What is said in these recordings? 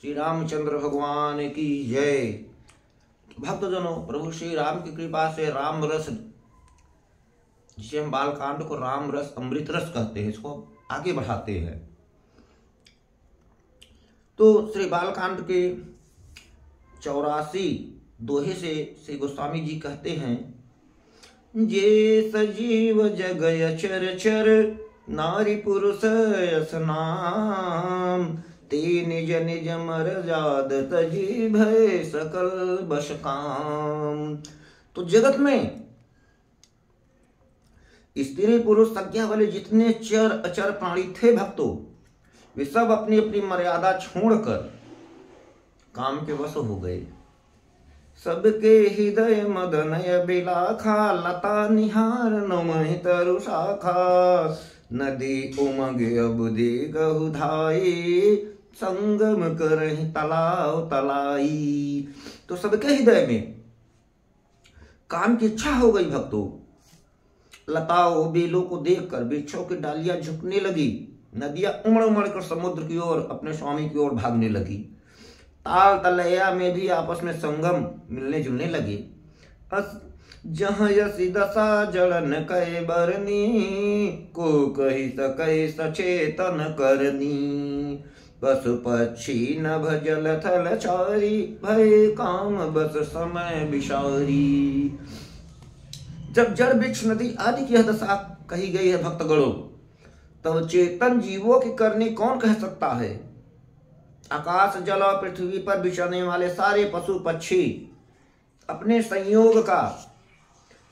श्री रामचंद्र भगवान की जय। भक्तजनों, प्रभु श्री राम की कृपा से राम रस, जिसे हम बालकांड को राम रस अमृत रस कहते हैं, इसको आगे बढ़ाते हैं। तो श्री बालकांड के 84 दोहे से श्री गोस्वामी जी कहते हैं, जे सजीव जगय चर चर नारी पुरुष यस नाम, ते निज निज मर जाद तजी भय सकल बश काम। तो जगत में स्त्री पुरुष संज्ञा वाले जितने चर अचर प्राणी थे भक्तों, वे सब अपनी अपनी मर्यादा छोड़कर काम के वश हो गए। सबके हृदय मदनय बिलाखा, लता निहार नमहि तरु शाखा, नदी उमग अबुदि गहु धाई, संगम करहि तलाव तलाई। तो सबके हृदय में काम की इच्छा हो गई भक्तों। लताओं बेलों को देखकर वृक्षों की डालियां झुकने लगी, नदियां उमड़ उमड़ कर समुद्र की ओर अपने स्वामी की ओर भागने लगी, ताल तलैया में भी आपस में संगम मिलने जुलने लगे। जहाँ यसी दशा जड़न कहे बरनी, को कही सके सचेतन करनी, पशु पक्षी नभ जल थल चारी, भय काम बस समय विषारी। जब जड़ वृक्ष नदी आदि की यह दशा कही गई है भक्तगणों, तब चेतन जीवों की करनी कौन कह सकता है। आकाश जल और पृथ्वी पर विचरने वाले सारे पशु पक्षी अपने संयोग का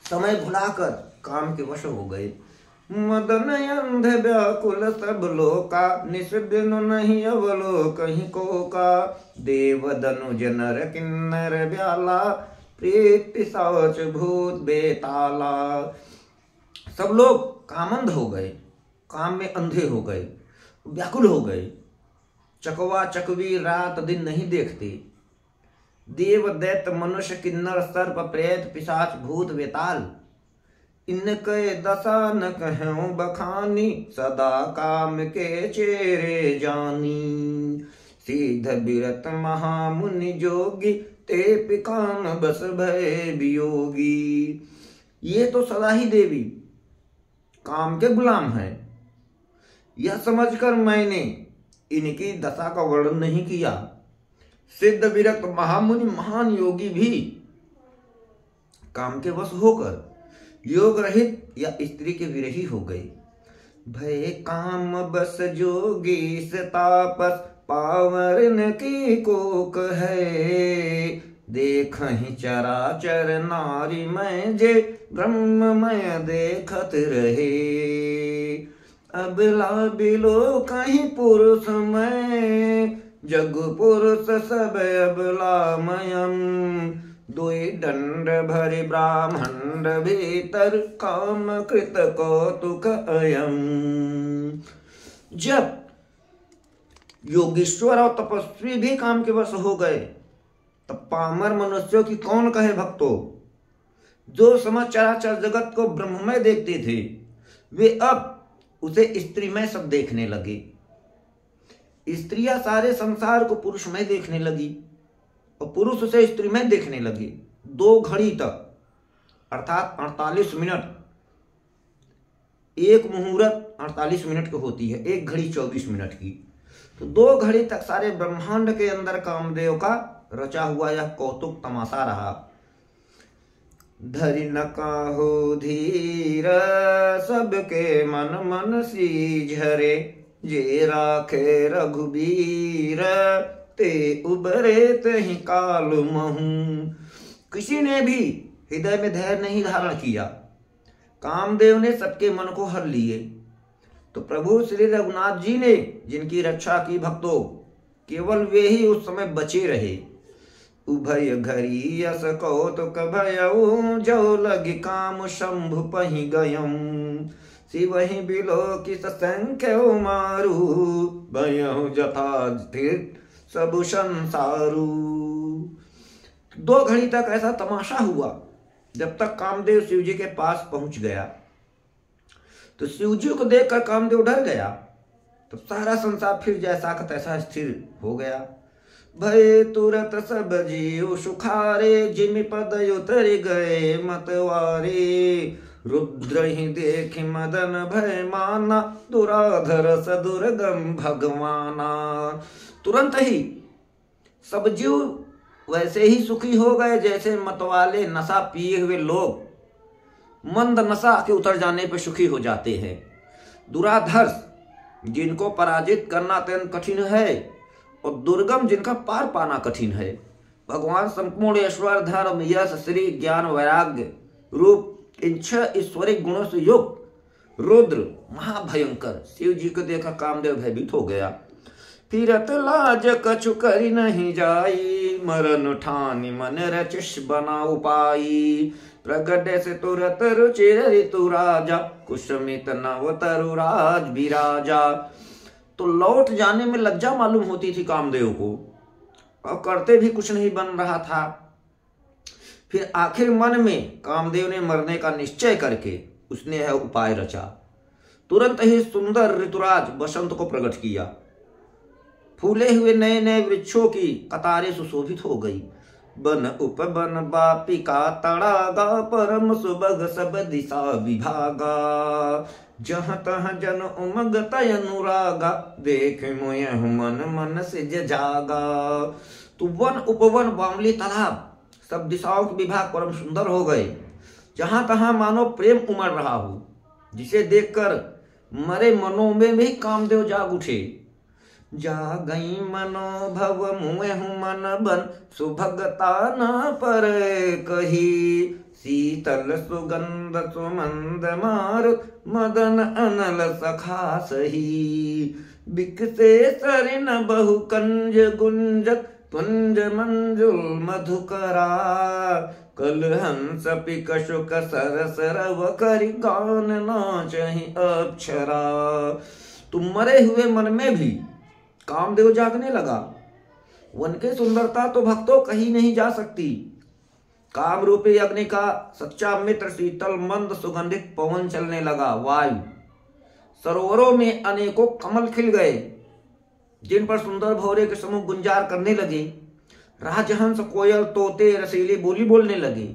समय भुलाकर काम के वश हो गए। मदन अंध व्याकुल सब लोका, निस्दिन नहीं अवलो कहीं को का, देव दनुज नर किन्नर ब्याला, प्रेत पिशाच भूत बेताला। सब लोग कामंध हो गए, काम में अंधे हो गए, व्याकुल हो गए। चकवा चकवी रात दिन नहीं देखते। देव दैत्य मनुष्य किन्नर सर्प प्रेत पिशाच भूत बेताल, इनके दशा न कहूं बखानी, सदा काम के चेरे जानी। सीध बिरत महामुनि जोगी, ते पिकाम बस भय वियोगी। ये तो सदा ही देवी काम के गुलाम है। यह समझकर मैंने इनकी दशा का वर्णन नहीं किया। सिद्ध विरक्त महामुनि महान योगी भी काम के वश होकर योग रहित या स्त्री के विरही हो गए। भय काम बस जोगी से तापस, पावरन की कोक है, देखहि चराचर नारी मैं जे, ब्रह्ममय देखत रहे। अबला बिलो कहीं पुरुष में, जग पुरुष सब अबला मयम, दुई दंड भरि ब्राह्मण भीतर, काम कृत कौतुक अयम। जब योगीश्वर और तपस्वी भी काम के वश हो गए, तब पामर मनुष्यों की कौन कहे भक्तों। जो समझ चराचर जगत को ब्रह्ममय देखते थे, वे अब उसे स्त्रीमय सब देखने लगे। स्त्रियां सारे संसार को पुरुषमय देखने लगी और पुरुष उसे स्त्रीमय देखने लगे। 2 घड़ी तक अर्थात 48 मिनट, एक मुहूर्त 48 मिनट की होती है, एक घड़ी 24 मिनट की। तो 2 घड़ी तक सारे ब्रह्मांड के अंदर कामदेव का रचा हुआ यह कौतुक तमाशा रहा। धरि न काहू धीर, सबके मन मन सीझरे, जे राखे रघुबीर, ते उबरे तहि काल महू। किसी ने भी हृदय में धैर्य नहीं धारण किया। कामदेव ने सबके मन को हर लिए। तो प्रभु श्री रघुनाथ जी ने जिनकी रक्षा की भक्तों, केवल वे ही उस समय बचे रहे। उभय घरी यस कौतुक भयऊ, जो लगी काम शंभु पहि गयम, शिवहि बिलो किस संख्य मारू, भयऊ जथा सब संसारू। 2 घड़ी तक ऐसा तमाशा हुआ, जब तक कामदेव शिव जी के पास पहुंच गया। तो शिव जी को देखकर कामदेव डर गया। तो सारा संसार फिर जैसा का तैसा स्थिर हो गया। भय तुरत सब जीव सुखारे, जिमि पद उतर गए मतवारे। रुद्र ही देख मदन भय माना, दुराधर सदुर्गम भगवाना। तुरंत ही सब जीव वैसे ही सुखी हो गए जैसे मतवाले नशा पिए हुए लोग मंद नशा के उतर जाने पर सुखी हो जाते हैं। दुराधर्ष जिनको पराजित करना अत्यंत कठिन है और दुर्गम जिनका पार पाना कठिन है। भगवान संपूर्ण ईश्वर धर्म यश श्री ज्ञान वैराग्य रूप इन 6 ईश्वरिक गुणों से युक्त रुद्र महाभयंकर शिव जी को देखा कामदेव भयभीत हो गया। फिरत लाज कछु करी नहीं जाई, मरण ठानी मन रचिश बना उपाई। प्रगट से तुरत रुचिर ऋतु राजा, कुसुमित नव तरुराज विराजा। तो लौट जाने में लज्जा मालूम होती थी कामदेव को और करते भी कुछ नहीं बन रहा था। फिर आखिर मन में कामदेव ने मरने का निश्चय करके उसने यह उपाय रचा। तुरंत ही सुंदर ऋतुराज बसंत को प्रकट किया। फूले हुए नए नए वृक्षों की कतारें सुशोभित हो गई। बन उपवन बापिका तड़ागा, परम सुबग सब दिशा विभागा। जहाँ तहाँ जन उमग तय अनुरागा, देख मोय मन मन से जागा। तो वन उपवन बावली तालाब सब दिशाओं के विभाग परम सुंदर हो गए। जहां तहां मानो प्रेम उमड़ रहा हो, जिसे देखकर मरे मनों में भी कामदेव जाग उठे। जा गई मनोभव मुँह मन बन, सुभगता न पर कही। शीतल सुगंध सुमंद मारुत, मदन अनल सखा सही। बिकसे सरिन बहु कंज गुंजक, तुंज मंजुल मधुकरा। कल हंस पिक शुक सरस रव, करि गान नाचहि अप्सरा। तुम मरे हुए मन में भी कामदेव जागने लगा। वन के सुंदरता तो भक्तों कहीं नहीं जा सकती। काम रूपी अग्नि का सच्चा मित्र शीतल मंद सुगंधित पवन चलने लगा। वायु सरोवरों में अनेकों कमल खिल गए, जिन पर सुंदर भौरे के समूह गुंजार करने लगे। राजहंस कोयल तोते रसीली बोली बोलने लगे।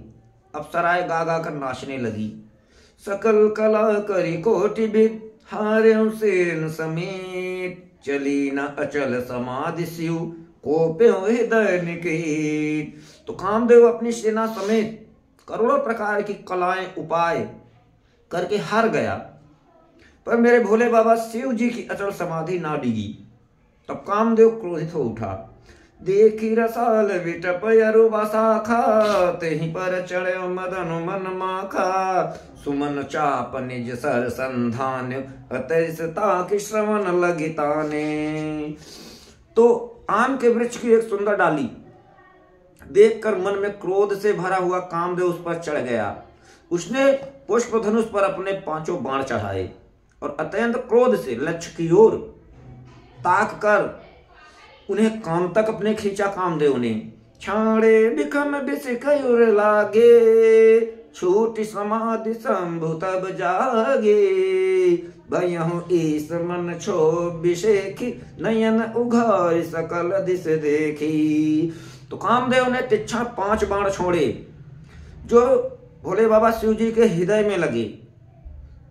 अप्सराएं गा गा कर नाचने लगी। सकल कला करी कोटि बिद, हार्यों सेन समेत। चली न अचल समाधि शिव, कोप्यो हृदय निकेत। तो कामदेव अपनी सेना समेत करोड़ों प्रकार की कलाएं उपाय करके हार गया, पर मेरे भोले बाबा शिव जी की अचल समाधि ना डिगी। तब कामदेव क्रोधित हो उठा। देखी रसाल विटप यरुवा शाखा, तेहि पर चढ़ो मदन मन माखा। सुमन चाप निज सर संधान, अतरिसता की श्रवण लगिताने। तो आम के वृक्ष की एक सुंदर डाली देखकर मन में क्रोध से भरा हुआ कामदेव उस पर चढ़ गया। उसने पुष्प धनुष पर अपने 5 बाण चढ़ाए और अत्यंत क्रोध से लक्ष्य की ओर ताक कर उन्हें काम तक अपने खींचा। कामदेव ने छाड़े बिखम बिसिकयुर लागे, छूटी समाधि शंभु तब जागे। भयहु ईस मन क्षोभ विषेखी, नयन उघार सकल दिश देखी। तो कामदेव ने तिरछा 5 बाण छोड़े जो भोले बाबा शिव जी के हृदय में लगे।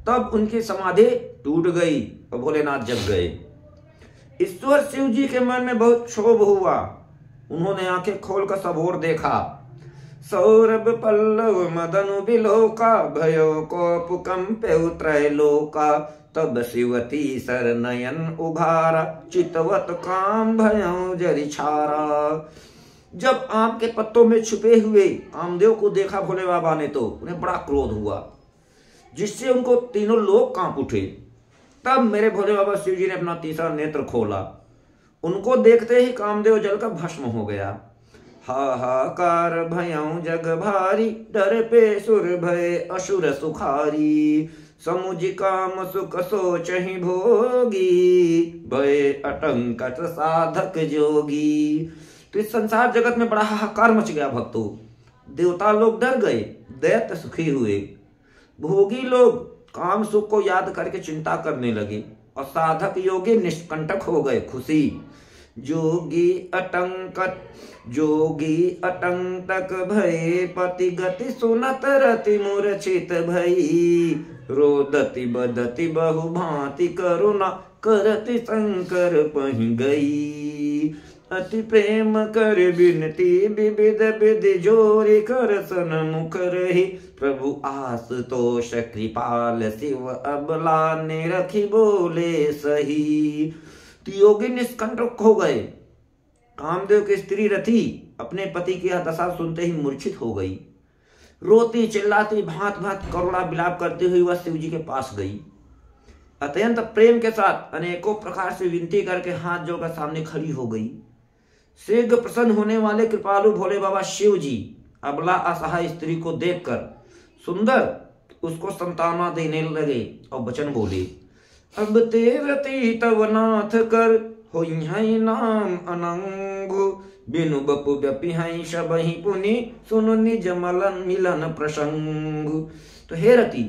तब उनकी समाधि टूट गई और भोलेनाथ जग गए। ईश्वर शिव जी के मन में बहुत क्षोभ हुआ। उन्होंने आंखें खोलकर सब ओर देखा। सौरभ पल्लव मदनु बिलोका, भयो को कंपे त्रैलोका। तब शिवती सर नयन उघारा, चितवत काम भयो जरि छारा। जब आम के पत्तों में छुपे हुए कामदेव को देखा भोले बाबा ने, तो उन्हें बड़ा क्रोध हुआ, जिससे उनको तीनों लोग कांप उठे। तब मेरे भोले बाबा शिव जी ने अपना तीसरा नेत्र खोला। उनको देखते ही कामदेव जलकर भस्म हो गया। हाहाकार भयं जग भारी, डर पे सुर भय असुर सुखारी। समुझ काम सुख सोचहि भोगी, भय अटंकट साधक जोगी। तो इस संसार जगत में बड़ा हाहाकार मच गया भक्तों। देवता लोग डर गए, दैत्य सुखी हुए, भोगी लोग काम सुख को याद करके चिंता करने लगे और साधक योगी निष्कंटक हो गए, खुशी। जोगी अटंकक भये, पति गति सुनत रति मूर्छित भई। रोदति बदति बहु भांति, करुणा करति शंकर पहि गई। अति प्रेम कर बिनती, विविध विधि जोरि कर सन्मुख रही। प्रभु आशुतोष कृपाल, शिव अबला ने रखी बोले सही। तो योगी निष्कंटक हो गए। कामदेव की स्त्री रति अपने पति की यह दशा सुनते ही मूर्छित हो गई। रोती चिल्लाती भांत भांत करुणा विलाप करती हुई वह शिव जी के पास गई। अत्यंत प्रेम के साथ अनेकों प्रकार से विनती करके हाथ जोड़कर सामने खड़ी हो गई। शीघ्र प्रसन्न होने वाले कृपालु भोले बाबा शिव जी अबला असहाय स्त्री को देखकर सुंदर उसको संताना देने लगे और वचन बोले, अब ते रति तव नाथ कर, होई है नाम अनंगु। बिनु बपु व्यपि शबहि पुनि, सुनु निज मलन मिलन प्रसंग। तो हे रति,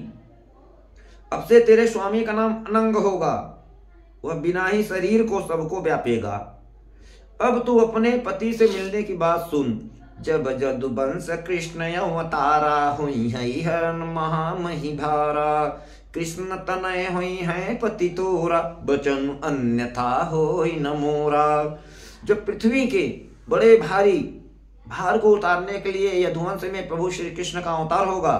अब से तेरे स्वामी का नाम अनंग होगा, वह बिना ही शरीर को सबको व्यापेगा। अब तू अपने पति से मिलने की बात सुन। जब जदुवंश कृष्ण अवतारा, हुई है हरण महामहि भारा। कृष्ण तनय हुई है पति तोरा, बचन अन्यथा होई न मोरा। जब पृथ्वी के बड़े भारी भार को उतारने के लिए यदुवंश में प्रभु श्री कृष्ण का अवतार होगा,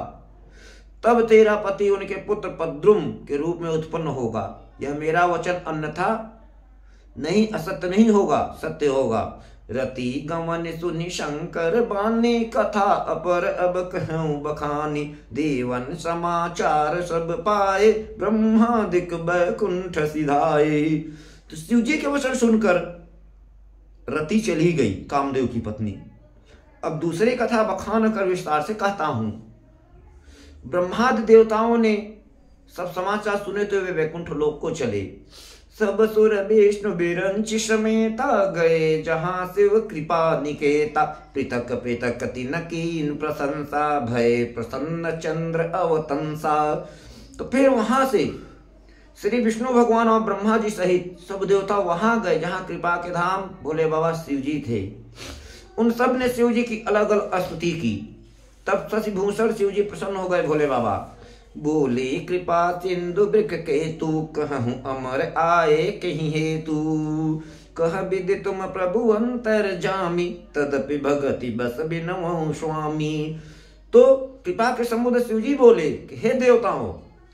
तब तेरा पति उनके पुत्र पद्रुम के रूप में उत्पन्न होगा। यह मेरा वचन अन्यथा नहीं, असत्य नहीं होगा, सत्य होगा। रति गमन सुनि शंकर बानी, कथा अपर अब कहूं बखानी। देवन समाचार सब पाए, ब्रह्मादिक बैकुंठ सिधाए। तो शिव जी के वचन सुनकर रति चली गई, कामदेव की पत्नी। अब दूसरी कथा बखान कर विस्तार से कहता हूं। ब्रह्मादि देवताओं ने सब समाचार सुने तो वे वैकुंठ लोक को चले। सब सुर विष्णु बिरंचि समेता, गए जहां शिव कृपा निकेता। पृथक पृथक तिन कीन प्रशंसा, भय प्रसन्न चंद्र अवतंसा। तो फिर वहां से श्री विष्णु भगवान और ब्रह्मा जी सहित सब देवता वहां गए जहां कृपा के धाम भोले बाबा शिव जी थे। उन सब ने शिव जी की अलग अलग स्तुति की। तब शशिभूषण शिव जी प्रसन्न हो गए भोले बाबा। बोले कृपा सिंधु वृक केतु, कहूँ अमर आए कहीं हेतु। कह विधि तुम प्रभु अंतर जामी, तदपि भगति बस बिनवो स्वामी। तो कृपा के समुद्र शिव जी बोले कि हे देवताओं,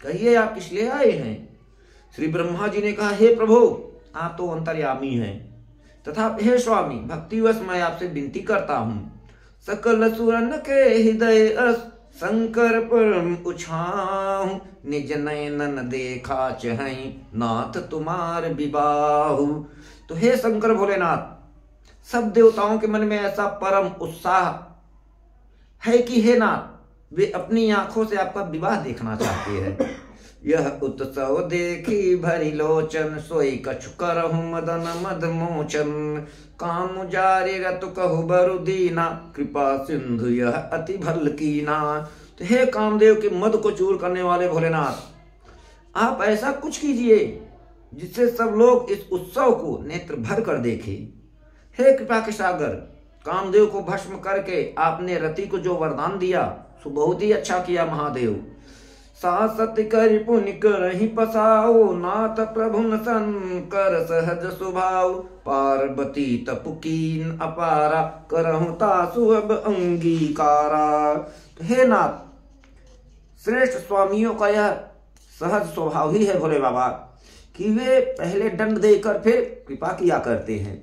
कहिए आप किस लिए आए हैं। श्री ब्रह्मा जी ने कहा, हे प्रभु, आप तो अंतर्यामी हैं, तथा हे स्वामी, भक्तिवश मैं आपसे विनती करता हूँ। सकल सुरन के हृदय अस, शंकर परम उछाहु। निज नयनन देखा चहई, नाथ तुम्हार विबाहु। तो हे शंकर भोलेनाथ, सब देवताओं के मन में ऐसा परम उत्साह है कि हे नाथ, वे अपनी आंखों से आपका विवाह देखना चाहते हैं। यह उत्सव देखी भरी लोचन, सोई कछु करहु मदन मद मोचन। काम जारी रतु कहु बरु दीना, कृपा सिंधु यह अति भल कीना। तो हे कामदेव के मद को चूर करने वाले भोलेनाथ, आप ऐसा कुछ कीजिए जिससे सब लोग इस उत्सव को नेत्र भर कर देखे। हे कृपा के सागर, कामदेव को भस्म करके आपने रति को जो वरदान दिया सो बहुत ही अच्छा किया महादेव। सासत कर पुनि करहि पसाओ, नाथ प्रभुन शंकर सहज स्वभाव। पार्वती तपुकीन अपारा, करहु तासु अब अंगीकारा। हे नाथ, श्रेष्ठ स्वामियों का यह सहज स्वभाव ही है भोले बाबा कि वे पहले दंड देकर फिर कृपा किया करते हैं।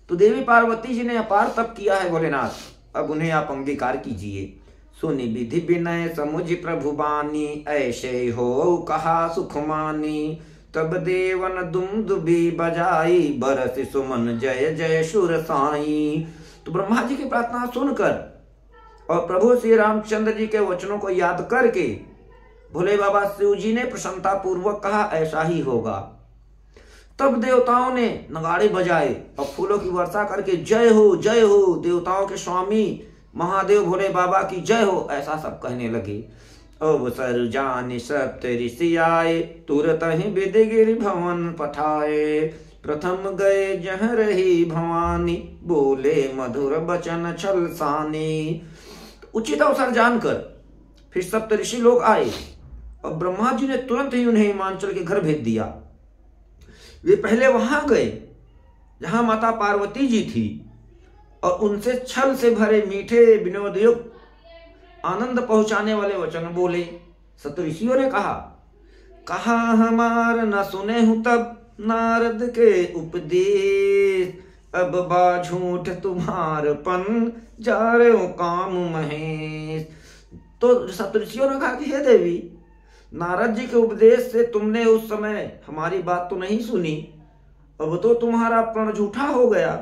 तो देवी पार्वती जी ने अपार तप किया है भोलेनाथ, अब उन्हें आप अंगीकार कीजिए। सुनि विधि विनय समुझ प्रभु बानी, ऐसे हो कहा सुख मानी। तब देवन दुमदुभी बजाई, बरस सुमन जय जय सुर साई। तो ब्रह्मा जी की प्रार्थना सुनकर और प्रभु श्री रामचंद्र जी के वचनों को याद करके भोले बाबा शिव जी ने प्रसन्नता पूर्वक कहा, ऐसा ही होगा। तब देवताओं ने नगाड़े बजाए और फूलों की वर्षा करके जय हो देवताओं के स्वामी महादेव भोले बाबा की जय हो, ऐसा सब कहने लगे। अवसर जान सप्त ऋषि आए, तुरत ही विधि गिरि भवन पठाए। प्रथम गए जह रही भवानी, बोले मधुर बचन छल सानी। उचित अवसर जानकर फिर सप्तऋषि लोग आए और ब्रह्मा जी ने तुरंत ही उन्हें हिमांचल के घर भेज दिया। वे पहले वहां गए जहां माता पार्वती जी थी और उनसे छल से भरे मीठे विनोदयुक्त आनंद पहुंचाने वाले वचन बोले। सप्तऋषियों ने कहा हमार न सुने हूं तब नारद के उपदेश, अब बा झूठ तुम्हारपन जा रहे हो काम महेश। तो सप्तऋषियों ने कहा कि हे देवी, नारद जी के उपदेश से तुमने उस समय हमारी बात तो नहीं सुनी, अब तो तुम्हारा प्रण झूठा हो गया,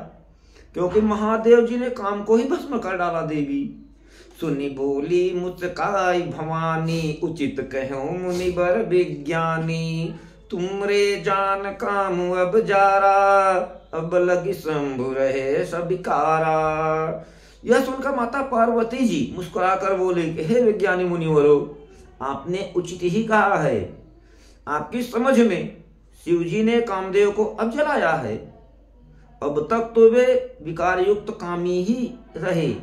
क्योंकि महादेव जी ने काम को ही भस्म कर डाला। देवी सुनी बोली मुस्काई भवानी, उचित कहो मुनिवर विज्ञानी, तुमरे जान काम अब जारा, अब लगी शंभु रहे सबिकारा। यह सुनकर माता पार्वती जी मुस्कुराकर बोले कि हे विज्ञानी मुनिवरों, आपने उचित ही कहा है। आपकी समझ में शिव जी ने कामदेव को अब जलाया है, अब तक तो वे विकार युक्त कामी ही रहे।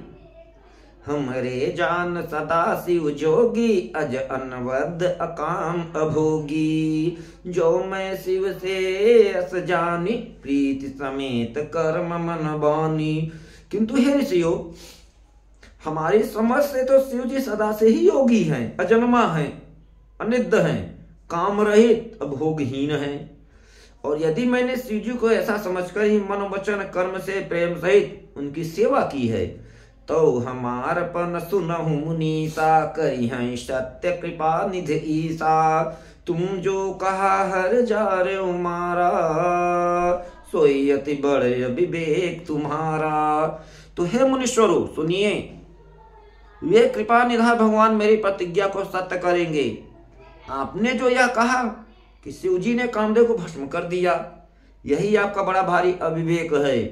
हमरे जान सदा शिव जोगी, अज अनवद अकाम अभोगी, जो मैं शिव से अस जानी, प्रीति समेत कर्म मन बानी। किंतु हे ऋषियों, हमारी समझ से तो शिव जी सदा से ही योगी हैं, अजन्मा हैं, अनिद्य हैं, काम रहित, अभोगहीन हैं। और यदि मैंने शिव जी को ऐसा समझकर ही मन वचन कर्म से प्रेम सहित उनकी सेवा की है, तो हमारपन सुनहु मुनीसा, करी हैं सत्य कृपा निधि ईसा। तुम जो कहा हर जा रे मारा, सोई अति बड़े विवेक तुम्हारा। तो हे मुनीश्वरों सुनिए, वे कृपा निधा भगवान मेरी प्रतिज्ञा को सत्य करेंगे। आपने जो यह कहा कि शिव जी ने कामदेव को भस्म कर दिया, यही आपका बड़ा भारी अविवेक है।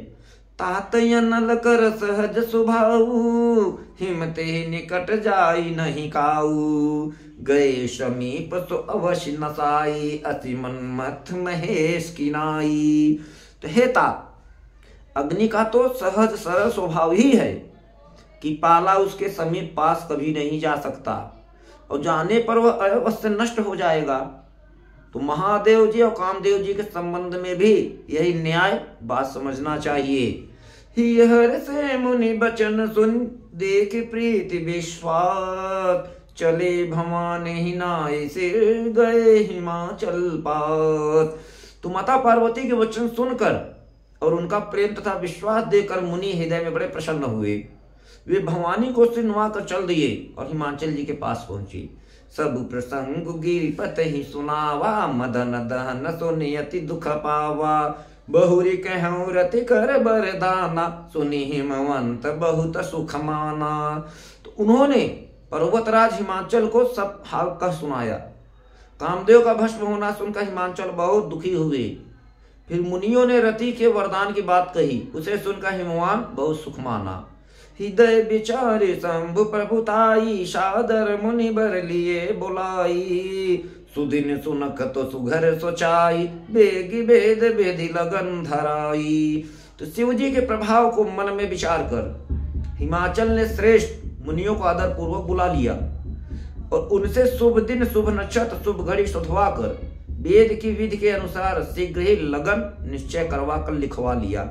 तातय नल कर सहज स्वभाऊ, हिमते निकट जाई नहीं काऊ, गए समीप सो अवश्य नसाई, अति मनमथ महेश की नाई। तो हे तात, अग्नि का तो सहज सरल स्वभाव ही है कि पाला उसके समीप पास कभी नहीं जा सकता, और जाने पर वह अवश्य नष्ट हो जाएगा। तो महादेव जी और कामदेव जी के संबंध में भी यही न्याय बात समझना चाहिए। हर से मुनि बचन सुन, देख प्रीति विश्वास, चले भवानी ही नाय सिर, गए हिमाचल पास। तो माता पार्वती के वचन सुनकर और उनका प्रेम तथा विश्वास देकर मुनि हृदय में बड़े प्रसन्न हुए। वे भवानी को सिर नुआ कर चल दिए और हिमाचल जी के पास पहुंचे। सब प्रसंग गिरिपत ही सुनावा, मदन दहन सुनि अति दुख पावा, बहुरी कहूँ रति कर बरदाना, सुनि हिमवंत बहुत सुख माना। तो उन्होंने पर्वतराज हिमाचल को सब हाल कह सुनाया। कामदेव का भस्म होना सुनकर हिमाचल बहुत दुखी हुए। फिर मुनियों ने रति के वरदान की बात कही, उसे सुनकर हिमवान बहुत सुख माना। हृदय विचारे शंभु प्रभुताई, सादर मुनि बर लिए बुलाई, सुदिन सुनक तो सुघर सोचाई, बेगी बेद बेदी लगन धराई। तो शिव जी के प्रभाव को मन में विचार कर हिमाचल ने श्रेष्ठ मुनियों को आदर पूर्वक बुला लिया और उनसे शुभ दिन शुभ नक्षत्र शुभ घड़ी सुधवा कर वेद की विधि के अनुसार शीघ्र ही लगन निश्चय करवा कर लिखवा लिया।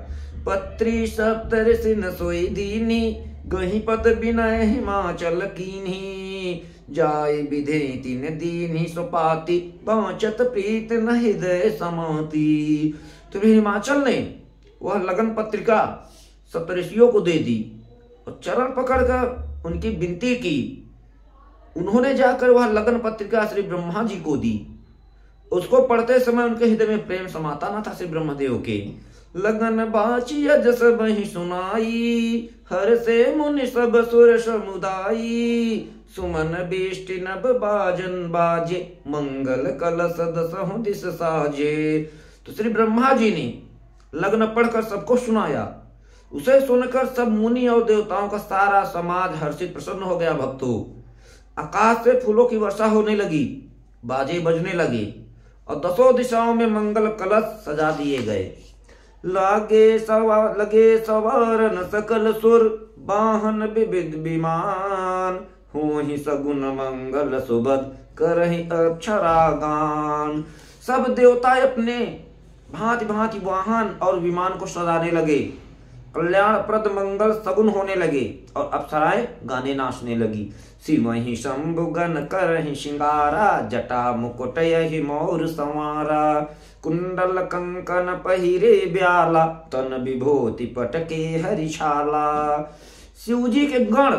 पत्री सप्तऋषि न सोई दीनी, गही पद बिनय हिमाचल कीन्ही, जाय विधे तीन दीन ही सुपाति, पहुंचत प्रीत न हृदय समाति। तो हिमाचल ने वह लगन पत्रिका सप्तऋषियों को दे दी और चरण पकड़कर उनकी विनती की। उन्होंने जाकर वह लगन पत्रिका श्री ब्रह्मा जी को दी। उसको पढ़ते समय उनके हृदय में प्रेम समाता न था श्री ब्रह्मदेव के। लगन बाची जस बही सुनाई, हर से मुनि सब सुर समुदायी, सुमन बिष्टि नभ बाजन बाजे, मंगल कलश दसहु दिस साजे। तो श्री ब्रह्मा जी ने लग्न पढ़कर सबको सुनाया। उसे सुनकर सब मुनि और देवताओं का सारा समाज हर्षित प्रसन्न हो गया। भक्तों, आकाश से फूलों की वर्षा होने लगी, बाजे बजने लगे और दसों दिशाओं में मंगल कलश सजा दिए गए। लगे सवारन सकल सुर, वाहन विविध विमान, हो ही सगुन मंगल सुबद, करहि अक्षरागान। सब देवता अपने भांति भांति वाहन और विमान को सजाने लगे, कल्याणप्रद मंगल सगुन होने लगे और अप्सराएं गाने नाचने लगी। सिमहि शंभु गण करहि श्रृंगारा, जटा मुकुट यहि मोर संवारा, कुंडल कंकन पहिरे ब्याला, तन विभूति पटके हरिशाला। शिवजी के गण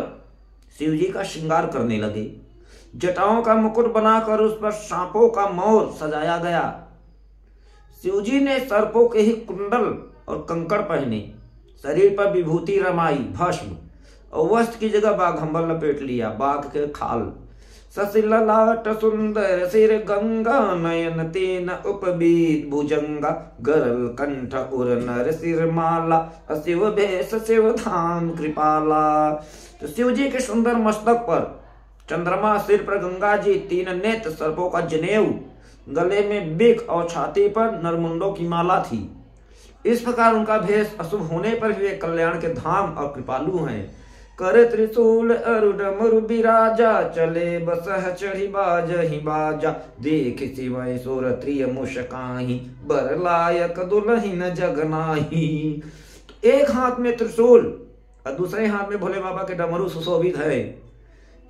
शिवजी का श्रृंगार करने लगे, जटाओं का मुकुट बनाकर उस पर सांपों का मोर सजाया गया। शिवजी ने सर्पों के ही कुंडल और कंकड़ पहने, शरीर पर विभूति रमाई भस्म, और वस्त्र की जगह बाघंबर लपेट लिया, बाघ के खाल। ससिललाट सुंदर सिर गंगा, नयन तेन उपबीत भुजंगा, गरल कंठ उर नर सिर माला, अशिव भेष शिव धाम कृपाला। तो शिव जी के सुंदर मस्तक पर चंद्रमा, सिर पर गंगा जी, तीन नेत्र, सर्पों का जनेऊ, गले में बिख और छाती पर नरमुंडों की माला थी। इस प्रकार उनका भेष अशुभ होने पर भी वे कल्याण के धाम और कृपालु हैं। कर त्रिशूल अरुण मुरु बिराजा, चले बसह चढ़ी बाजहि बाजा, देख शिवय सुर त्रिय मुस्काहि, बर लायक दुलहिन जगनाही। तो एक हाथ में त्रिशूल और दूसरे हाथ में भोले बाबा के डमरू सुशोभित है।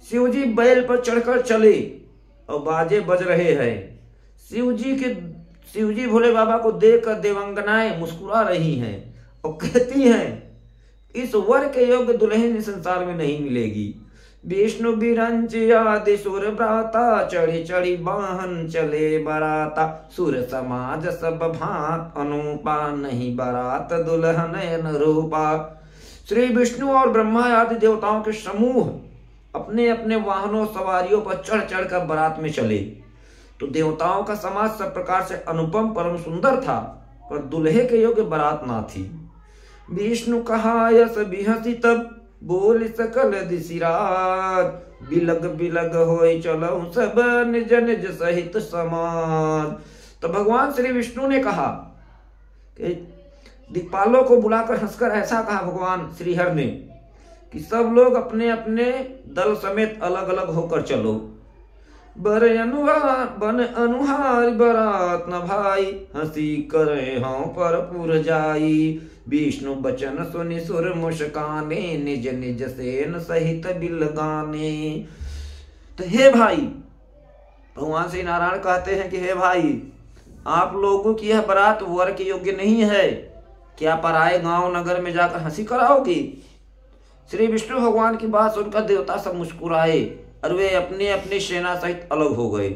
शिवजी बैल पर चढ़कर चले और बाजे बज रहे हैं। शिवजी भोले बाबा को देखकर देवंगनाएं मुस्कुरा रही हैं और कहती हैं, इस वर के योग्य दुल्हन इस संसार में नहीं मिलेगी। विष्णु बिरंच आदि सुर भ्राता, चढ़ी चढ़ी वाहन चले बराता, सुर समाज सब भांत अनुपा, नहीं बरात दुल्हन रूपा। श्री विष्णु और ब्रह्मा आदि देवताओं के समूह अपने अपने वाहनों सवारियों पर चढ़ चढ़ कर बारात में चले। तो देवताओं का समाज सब प्रकार से अनुपम परम सुंदर था, पर दुल्हे के योग्य बारात ना थी। विष्णु कहा यस बिहसी तब, बोल सकल दिशिराज, बिलग बिलग होय चलो सब निज निज सहित समाज। तो भगवान श्री विष्णु ने कहा कि दिक्पालों को बुलाकर हंसकर ऐसा कहा भगवान श्रीहरि ने कि सब लोग अपने अपने दल समेत अलग अलग होकर चलो। बर बन अनुहार बरात न भाई, हंसी करे हाँ पर पुर जाई। विष्णु बचन सुनि सुर मुस्काने, निज निज सेन सहित बिल गाने। तो हे भाई, भगवान श्री नारायण कहते हैं कि हे भाई, आप लोगों की यह बारात वर के योग्य नहीं है। क्या पराए गांव नगर में जाकर हंसी कराओगी? श्री विष्णु भगवान की बात सुनकर देवता सब मुस्कुराए और वे अपने अपने सेना सहित अलग हो गए।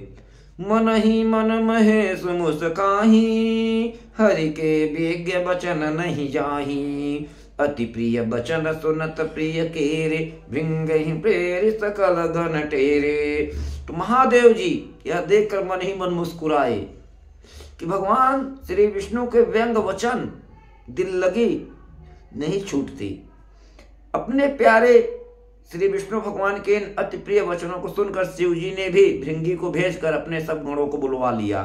मन ही मन महेश मुस्काही, हरि के विज्ञ वचन नहीं जाही। अति प्रिय वचन सुनत प्रिय केरे, भृंगहि प्रेरित सकल गण टेरे। तो महादेव जी यह देखकर मन ही मन मुस्कुराए कि भगवान श्री विष्णु के व्यंग वचन दिल लगी नहीं छूटती। अपने प्यारे श्री विष्णु भगवान के इन अति प्रिय वचनों को सुनकर शिव जी ने भी भृंगी को भेजकर अपने सब गणों को बुलवा लिया।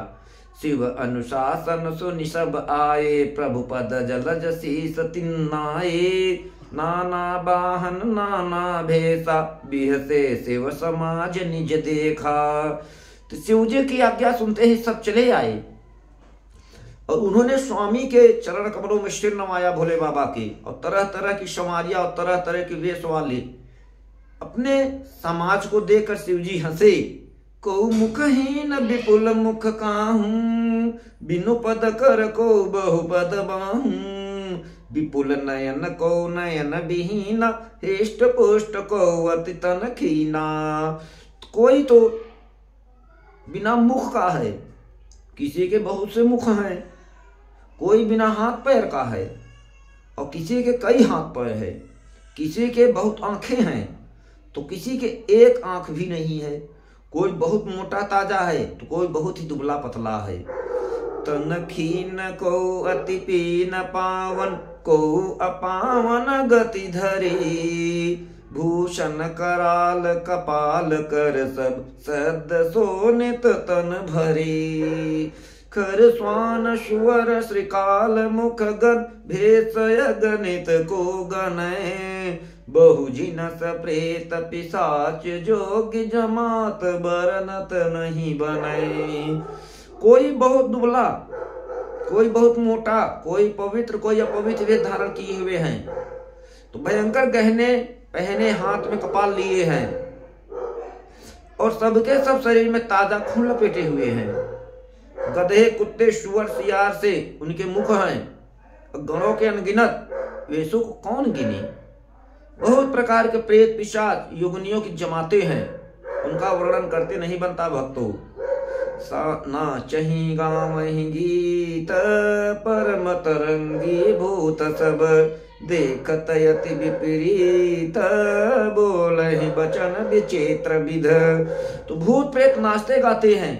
शिव अनुशासन सुनि सब आए, प्रभु पद जलज शीस तिन्नाए। नाना वाहन नाना भेसा, बिहसे शिव समाज निज देखा। तो शिव जी की आज्ञा सुनते ही सब चले आए और उन्होंने स्वामी के चरण कमलों में सिर नवाया भोले बाबा के, और तरह तरह की शमारियां और तरह तरह की वेश वाले अपने समाज को देखकर शिवजी हंसे। को मुखहीन विपुल मुख काहूं, बिनु पद कर को बहुपद बाहूं। विपुल नयन को नयन विहीना, हेष्ट पुष्ट को अति तन खीना। कोई तो बिना मुख का है, किसी के बहुत से मुख हैं। कोई बिना हाथ पैर का है और किसी के कई हाथ पैर है। किसी के बहुत आंखें हैं तो किसी के एक आंख भी नहीं है। कोई बहुत मोटा ताजा है तो कोई बहुत ही दुबला पतला है। तन खीन को अति पीन पावन, को अपावन गति धरी। भूषण कराल कपाल कर सब सद सोनित तन भरी। खर स्वान सुअर श्रीकाल मुख गण भेषय गणित को गणय बहु जिनस प्रेत पिशाच जोगी जमात बरनत नहीं बनय। कोई बहुत दुबला, कोई बहुत मोटा, कोई पवित्र, कोई अपवित्र वेश धारण किए हुए हैं, तो भयंकर गहने पहने, हाथ में कपाल लिए हैं, और सबके सब शरीर में ताजा खून लपेटे हुए हैं। गधे, कुत्ते, शुअर, सियार से उनके मुख हैं, गणों के अनगिनत वेशों को कौन गिने। बहुत प्रकार के प्रेत पिशाच योगिनियों की जमाते हैं, उनका वर्णन करते नहीं बनता भक्तों। ना चही गावहि गीत परम तरंगी भूत सब देखत यति विपरीत बोलहि बचन विचित्र विध। तो भूत प्रेत नाचते गाते हैं,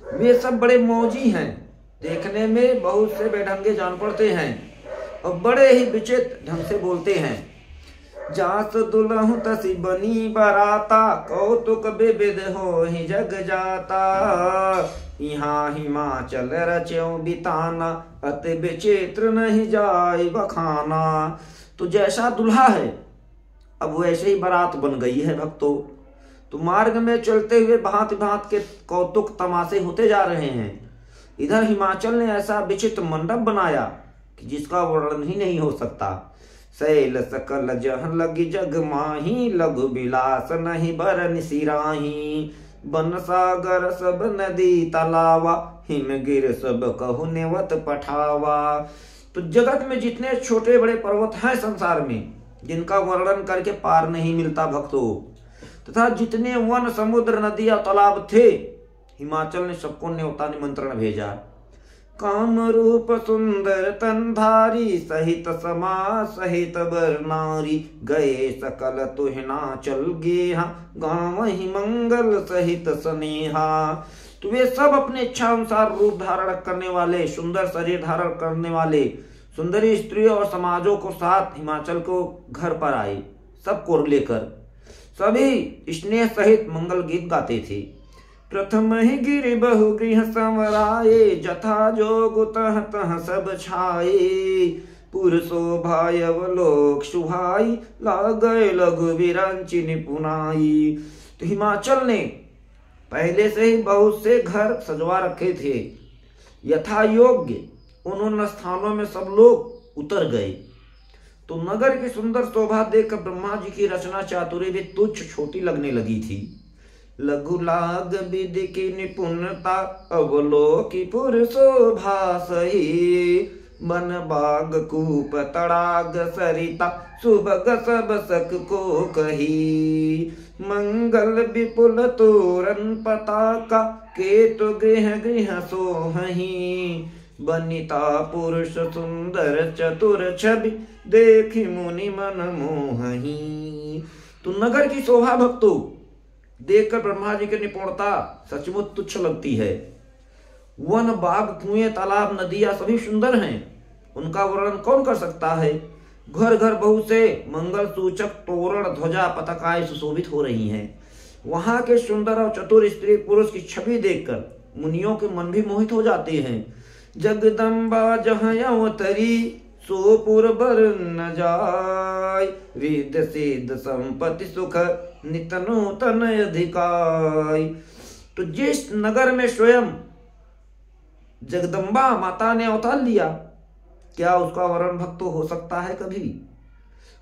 वे सब बड़े मौजी हैं, देखने में बहुत से बेढंगे जान पड़ते हैं और बड़े ही विचित्र ढंग से बोलते हैं। जास दुलहु तसी बनी बराता कौतुक विविध हो ही जग जाता। यहाँ हिमाचल रच्यों बिताना अति विचित्र नहीं जाए बखाना। तो जैसा दुल्हा है अब वैसे ही बारात बन गई है भक्तों। तो मार्ग में चलते हुए भांति भांति के कौतुक तमाशे होते जा रहे हैं। इधर हिमाचल ने ऐसा विचित्र मंडप बनाया कि जिसका वर्णन ही नहीं हो सकता। शैल सकल जह लगी जग माही लघु विलास नहीं बरन सिराही। बन सागर सब नदी तलावा हिमगिर सब कहु नेवत पठावा। तो जगत में जितने छोटे बड़े पर्वत हैं संसार में, जिनका वर्णन करके पार नहीं मिलता भक्तों, तथा जितने वन समुद्र नदियां तालाब थे, हिमाचल ने सबको न्योता निमंत्रण भेजा। काम रूप सुंदर तनधारी सहित समा सहित बर नारी गए सकल तुहिना चल गेहा गाँव ही मंगल सहित स्नेहा। तो वे सब अपने इच्छा अनुसार रूप धारण करने वाले, सुंदर शरीर धारण करने वाले सुंदरी स्त्रियों और समाजों को साथ हिमाचल को घर पर आए, सबको लेकर सभी स्नेह सहित मंगल गीत गाते थे। प्रथम ही गिरि बहु गृह संवराये जथा जोग तह तह सब छाये। पुर शोभाय अवलोक सुहाई लागय लघु विरंचि निपुनाई। तो हिमाचल ने पहले से ही बहुत से घर सजवा रखे थे। यथा योग्य उन स्थानों में सब लोग उतर गए। तो नगर की सुंदर शोभा देखकर ब्रह्मा जी की रचना चातुरी भी तुच्छ छोटी लगने लगी थी। लघु लाग विधि की निपुणता अवलोकी पुर शोभा सही। बन बाग कूप तड़ाग सरिता सुबग सब सक को कही। मंगल विपुल तोरण पताका केतु गृह गृह सोहही। बनिता पुरुष सुंदर चतुर छवि देखी मुनि मन मोहही। तो नगर की शोभा भक्तों देखकर ब्रह्मा जी की निपुणता सचमुच तुच्छ लगती है। वन बाग कुएं तालाब नदियां सभी सुंदर हैं, उनका वर्णन कौन कर सकता है। घर घर बहुत से मंगल सूचक तोरण ध्वजा पताकाएं सुशोभित हो रही हैं। वहां के सुंदर और चतुर स्त्री पुरुष की छवि देखकर मुनियों के मन भी मोहित हो जाते हैं। जगदम्बा जहाँ अवतरी सोपुर बर न जाय। रिद्ध सिद्ध संपत्ति सुख नित नूतन अधिकाय। तो जिस नगर में स्वयं जगदम्बा माता ने अवतार लिया, क्या उसका वर्णन भक्तों हो सकता है कभी।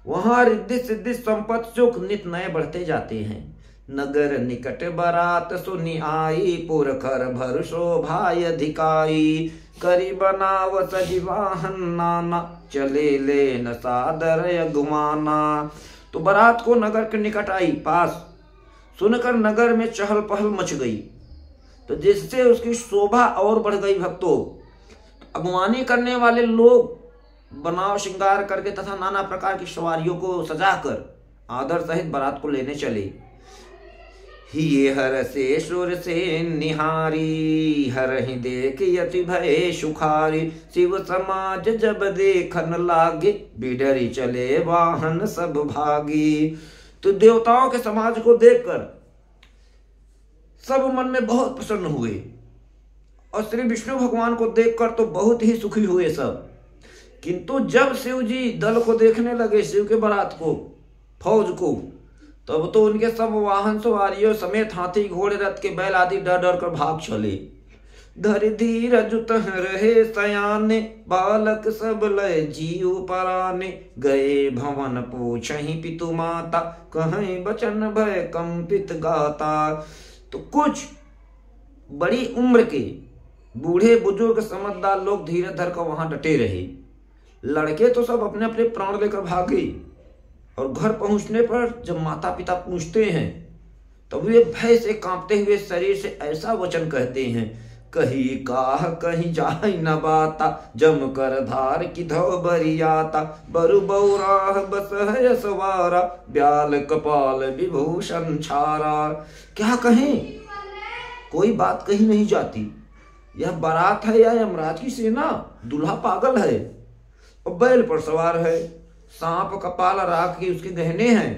वहां रिद्धि सिद्धि संपत्ति सुख नित नए बढ़ते जाते हैं। नगर निकट बरात सुनि आई पुर खर भर शोभाय अधिकाई। करी बनाव सजीवाहन नाना चले ले न सादर गुमाना। तो बारात को नगर के निकट आई पास, सुनकर नगर में चहल पहल मच गई, तो जिससे उसकी शोभा और बढ़ गई भक्तों। अगवानी करने वाले लोग बनाव श्रृंगार करके तथा नाना प्रकार की सवारियों को सजाकर आदर सहित बारात को लेने चले। ही हर से सुर से निहारी हर ही देख यति भय सुखारी। शिव समाज जब देखन लागे बिडरी चले वाहन सब भागी। तो देवताओं के समाज को देखकर सब मन में बहुत प्रसन्न हुए और श्री विष्णु भगवान को देखकर तो बहुत ही सुखी हुए सब। किंतु जब शिव जी दल को देखने लगे, शिव के बारात को, फौज को, तब तो उनके सब वाहन सवारियों समेत हाथी घोड़े रथ के बैल आदि डर डर कर भाग चले। धरि धीरज तह रहे सयाने, बालक सब लय जीव पराने। गए भवन पूछहि पितु माता, कहीं बचन भय कंपित गाता। तो कुछ बड़ी उम्र के बूढ़े बुजुर्ग समझदार लोग धीरे धर कर वहां डटे रहे। लड़के तो सब अपने अपने प्राण लेकर भागे, और घर पहुंचने पर जब माता पिता पूछते हैं तब वे भय से कांपते हुए शरीर से ऐसा वचन कहते हैं, कहीं काह कहीं जाय न बाता, जम कर धार की धो बरियाता। बरु बौराह बस है सवारा, ब्याल कपाल विभूषण छारा। क्या कहें, कोई बात कही नहीं जाती। यह बारात है या यमराज की सेना? दूल्हा पागल है और बैल पर सवार है, सांप कपाल राख के उसके गहने हैं।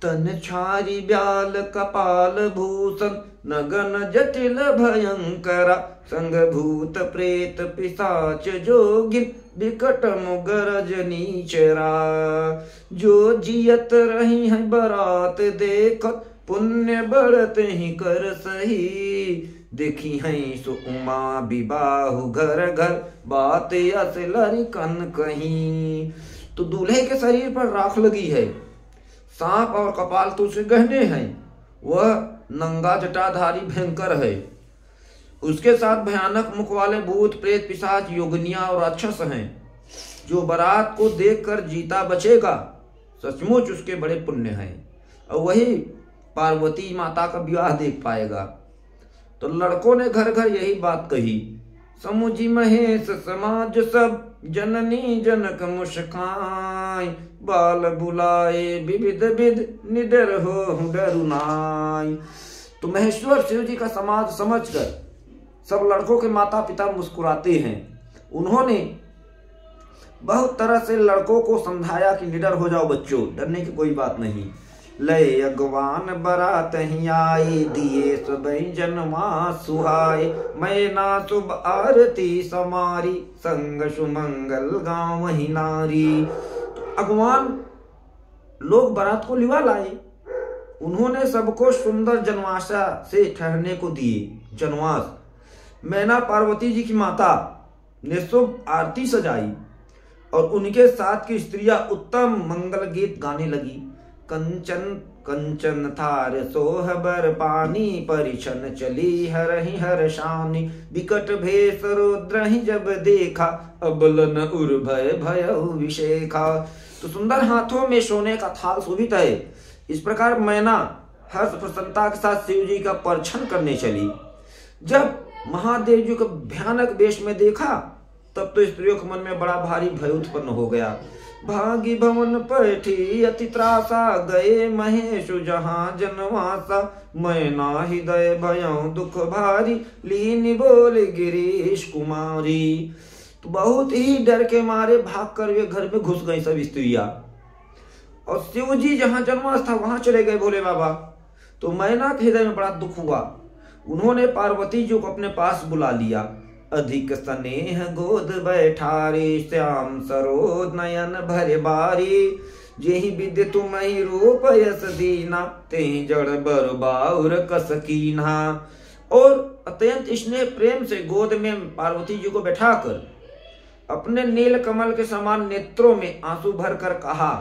तन छारी ब्याल कपाल भूषण, नगन जटिल भयंकरा। संग भूत प्रेत पिशाच जोगिन, विकट मुगरज नीचरा। जो जियत रही है बरात देखत, पुण्य बढ़ते ही कर सही। देखी है सो उमा विबाहु घर घर, बात यस लरिकन कहीं। तो दूल्हे के शरीर पर राख लगी है, सांप और कपाल तो उसे गहने हैं। वह नंगा जटाधारी भयंकर है, उसके साथ भयानक मुख वाले भूत प्रेत पिशाच योगिनियां और राक्षस हैं। जो बारात को देखकर जीता बचेगा, सचमुच उसके बड़े पुण्य हैं, और वही पार्वती माता का विवाह देख पाएगा। तो लड़कों ने घर घर यही बात कही। समुझी महेश समाज सब, जननी जनक मुस्कान। बाल बुलाए विविध विध, निडर हो डरुनाई। तो महेश्वर शिव जी का समाज समझकर सब लड़कों के माता पिता मुस्कुराते हैं। उन्होंने बहुत तरह से लड़कों को समझाया कि निडर हो जाओ बच्चों, डरने की कोई बात नहीं। लय अगवान बरात ही आई, दिए सब जन्मा सुहाय। मैं ना शुभ आरती समारी, संग सुमंगल गाँव ही नारी। अगवान लोग बारात को लिवा लाए। उन्होंने सबको सुंदर जनवासा से ठहरने को दिए। जनवास मैना पार्वती जी की माता ने शुभ आरती सजाई, और उनके साथ की स्त्रियां उत्तम मंगल गीत गाने लगी। कंचन कंचन थार सोहबर पानी, परिछन चली हरहि हर्षानी। विकट भेष रुद्र जब देखा, अबलन उर्भय भयउ विशेखा। तो सुंदर हाथों में सोने का थाल शोभित है। इस प्रकार मैना हर्ष प्रसन्नता के साथ शिव जी का परछन करने चली। जब महादेव जी को भयानक वेश में देखा, तब तो स्त्रियों के मन में बड़ा भारी भय उत्पन्न हो गया। भागी भवन पैठी अति त्रासा, गए महेश जहां जनवासा। मैना हृदय भयं दुख भारी, लीनी बोले गिरीश कुमारी। तो बहुत ही डर के मारे भाग कर वे घर में घुस गई सब स्त्रियां, और शिव जी जहां जनवास था वहां चले गए भोले बाबा। तो मैना के हृदय में बड़ा दुख हुआ। उन्होंने पार्वती जी को अपने पास बुला लिया। अधिक स्नेह गोद बैठारे, श्याम सरोज नयन भरे बारी। जेहि विद्य तुम्हि रूप यस दीना, तेहि जड़ बर बाउर कस कीन्हा। और अत्यंत स्नेह प्रेम से गोद में पार्वती जी को बैठाकर अपने नील कमल के समान नेत्रों में आंसू भर कर कहा